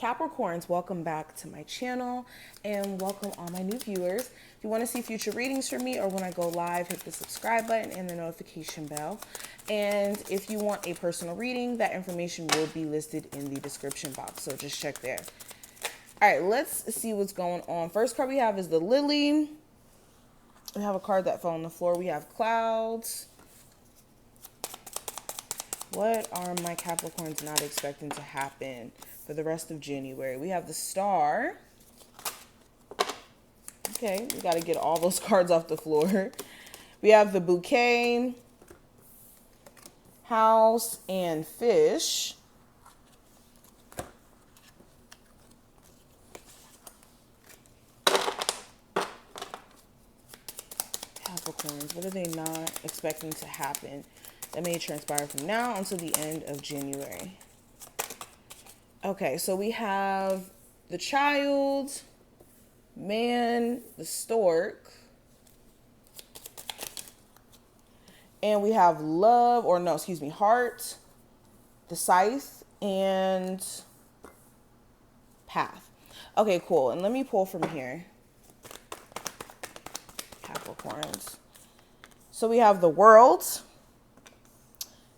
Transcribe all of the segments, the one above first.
Capricorns, welcome back to my channel and welcome all my new viewers. If you want to see future readings from me or when I go live, hit the subscribe button and the notification bell. And if you want a personal reading, that information will be listed in the description box, so just check there. All right, let's see what's going on. First card we have is the Lily. We have a card that fell on the floor. We have clouds. What are my Capricorns not expecting to happen for the rest of January? We have the Star. Okay, we got to get all those cards off the floor. We have the Bouquet, House, and Fish. Capricorns, what are they not expecting to happen that may transpire from now until the end of January? Okay, so we have the Child, Man, the Stork, and we have Love, or no, excuse me, Heart, the Scythe, and Path. Okay, cool. And let me pull from here. Capricorns. So we have the World,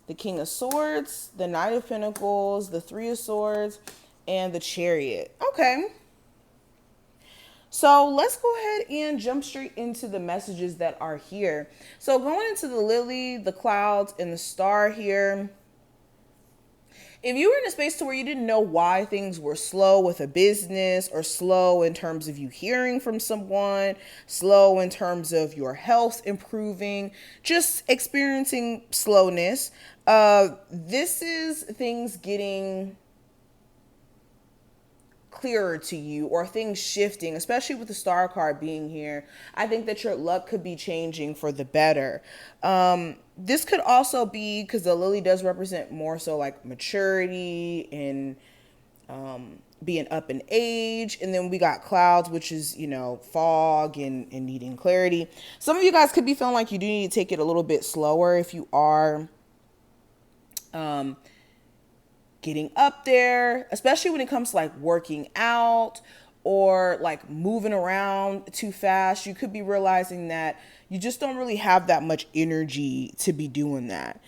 the King of Swords, the Knight of Pentacles, the Three of Swords, and the Chariot. Okay. So let's go ahead and jump straight into the messages that are here. So going into the Lily, the Clouds, and the Star here. If you were in a space to where you didn't know why things were slow with a business, or slow in terms of you hearing from someone, slow in terms of your health improving, just experiencing slowness, this is things getting clearer to you, or things shifting, especially with the Star card being here. I think that your luck could be changing for the better. This could also be because the Lily does represent more so like maturity and being up in age. And then we got Clouds, which is, you know, fog and needing clarity. Some of you guys could be feeling like you do need to take it a little bit slower if you are getting up there, especially when it comes to like working out or like moving around too fast. You could be realizing that you just don't really have that much energy to be doing that.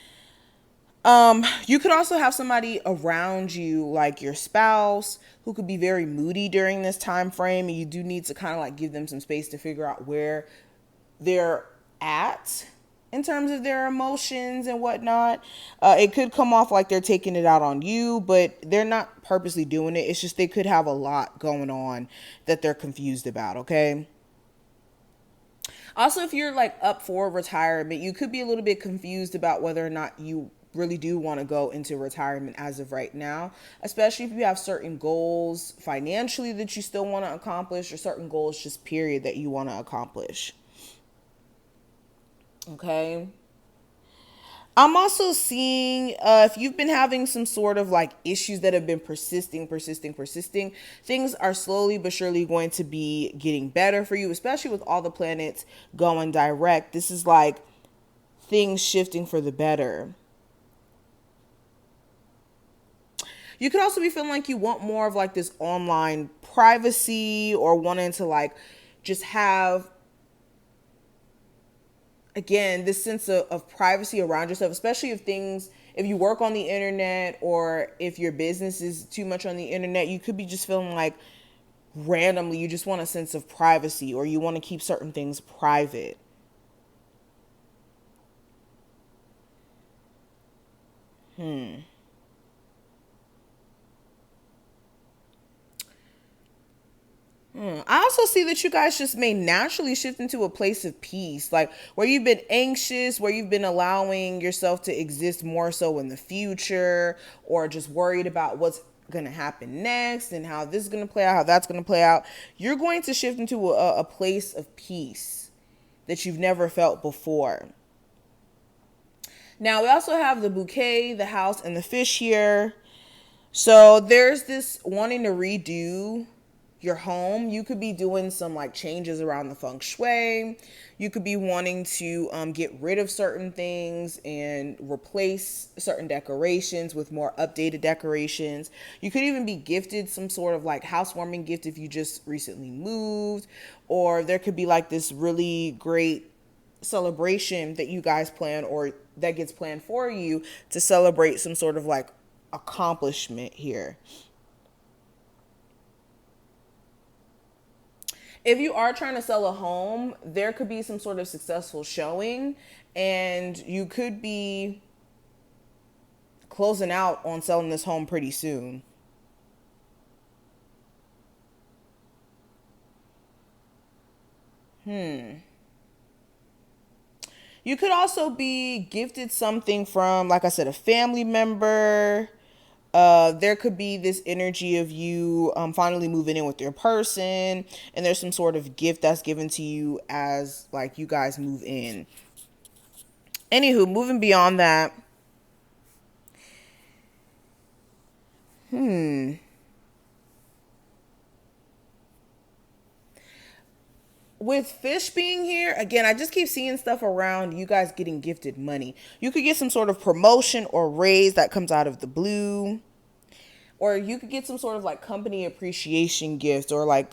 You could also have somebody around you, like your spouse, who could be very moody during this time frame, and you do need to kind of like give them some space to figure out where they're at in terms of their emotions and whatnot. It could come off like they're taking it out on you, but they're not purposely doing it. It's just they could have a lot going on that they're confused about, okay? Also, if you're like up for retirement, you could be a little bit confused about whether or not you really do want to go into retirement as of right now, especially if you have certain goals financially that you still want to accomplish, or certain goals just period that you want to accomplish. Okay. I'm also seeing if you've been having some sort of like issues that have been persisting, things are slowly but surely going to be getting better for you, especially with all the planets going direct. This is like things shifting for the better. You could also be feeling like you want more of like this online privacy, or wanting to like just have, again, this sense of privacy around yourself, especially if you work on the internet, or if your business is too much on the internet. You could be just feeling like randomly you just want a sense of privacy, or you want to keep certain things private. I also see that you guys just may naturally shift into a place of peace, like where you've been anxious, where you've been allowing yourself to exist more so in the future, or just worried about what's going to happen next and how this is going to play out, how that's going to play out. You're going to shift into a place of peace that you've never felt before. Now, we also have the Bouquet, the House, and the Fish here. So there's this wanting to redo your home. You could be doing some like changes around the feng shui. You could be wanting to get rid of certain things and replace certain decorations with more updated decorations. You could even be gifted some sort of like housewarming gift if you just recently moved, or there could be like this really great celebration that you guys plan or that gets planned for you to celebrate some sort of like accomplishment here. If you are trying to sell a home, there could be some sort of successful showing, and you could be closing out on selling this home pretty soon. You could also be gifted something from, like I said, a family member. There could be this energy of you finally moving in with your person, and there's some sort of gift that's given to you as like you guys move in. Anywho, moving beyond that, with fish being here, again, I just keep seeing stuff around you guys getting gifted money. You could get some sort of promotion or raise that comes out of the blue, or you could get some sort of like company appreciation gift, or like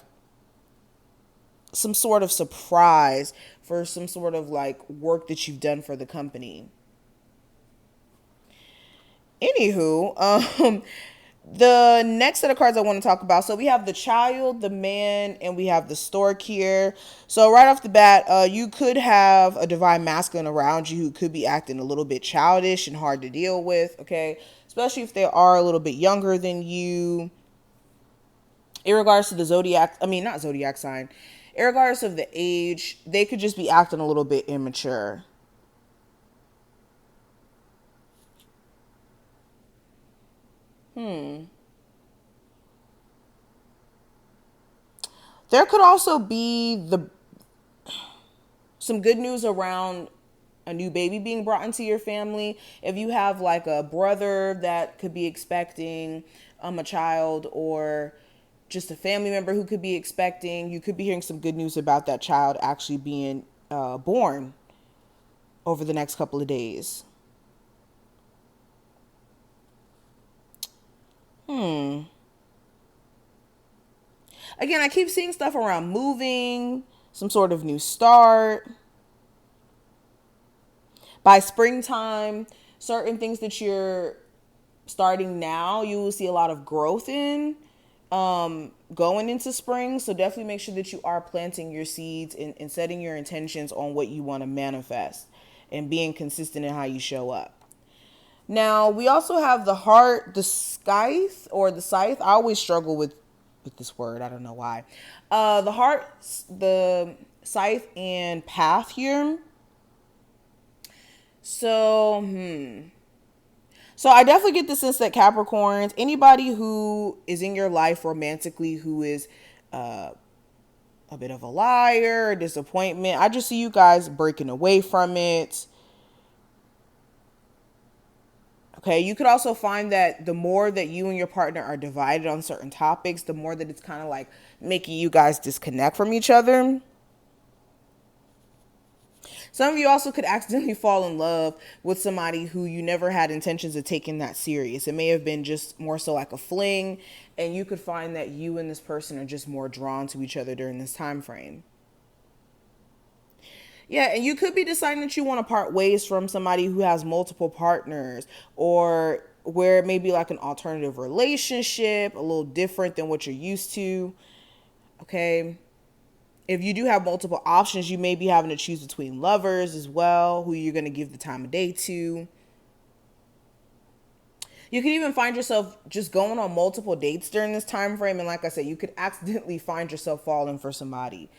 some sort of surprise for some sort of like work that you've done for the company. Anywho, the next set of cards I want to talk about. So we have the child, the man, and we have the stork here. So right off the bat, you could have a divine masculine around you who could be acting a little bit childish and hard to deal with. Okay, especially if they are a little bit younger than you. In regards to the zodiac, I mean not zodiac sign. In regards of the age, they could just be acting a little bit immature. There could also be the some good news around a new baby being brought into your family. If you have like a brother that could be expecting a child, or just a family member who could be expecting, you could be hearing some good news about that child actually being born over the next couple of days. Again, I keep seeing stuff around moving, some sort of new start. By springtime, certain things that you're starting now, you will see a lot of growth in going into spring. So definitely make sure that you are planting your seeds and setting your intentions on what you want to manifest and being consistent in how you show up. Now, we also have the heart, the scythe, or the scythe. I always struggle with this word. I don't know why. The heart, the scythe, and path here. So, So I definitely get the sense that Capricorns, anybody who is in your life romantically who is a bit of a liar, a disappointment, I just see you guys breaking away from it. Okay, you could also find that the more that you and your partner are divided on certain topics, the more that it's kind of like making you guys disconnect from each other. Some of you also could accidentally fall in love with somebody who you never had intentions of taking that serious. It may have been just more so like a fling, and you could find that you and this person are just more drawn to each other during this time frame. Yeah, and you could be deciding that you want to part ways from somebody who has multiple partners, or where it may be like an alternative relationship, a little different than what you're used to. Okay. If you do have multiple options, you may be having to choose between lovers as well, who you're going to give the time of day to. You could even find yourself just going on multiple dates during this time frame. And like I said, you could accidentally find yourself falling for somebody,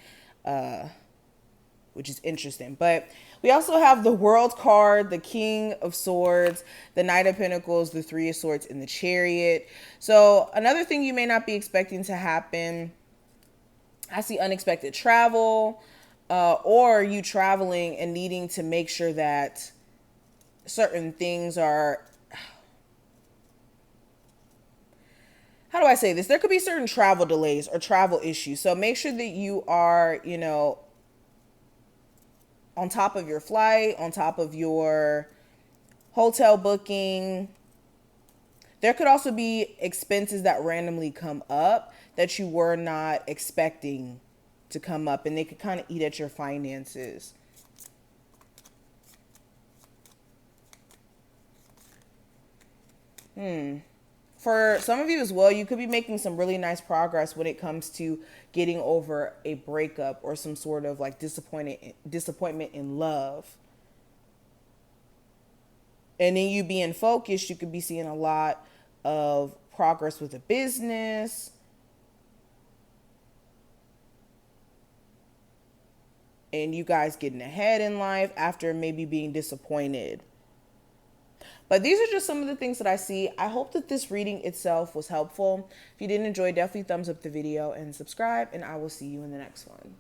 which is interesting. But we also have the World card, the King of Swords, the Knight of Pentacles, the Three of Swords, and the Chariot. So another thing you may not be expecting to happen, I see unexpected travel, or you traveling and needing to make sure that certain things are, how do I say this? There could be certain travel delays or travel issues. So make sure that you are, on top of your flight, on top of your hotel booking. There could also be expenses that randomly come up that you were not expecting to come up, and they could kind of eat at your finances. For some of you as well, you could be making some really nice progress when it comes to getting over a breakup or some sort of like disappointment in love. And then you being focused, you could be seeing a lot of progress with a business, and you guys getting ahead in life after maybe being disappointed. But these are just some of the things that I see. I hope that this reading itself was helpful. If you did enjoy, definitely thumbs up the video and subscribe, and I will see you in the next one.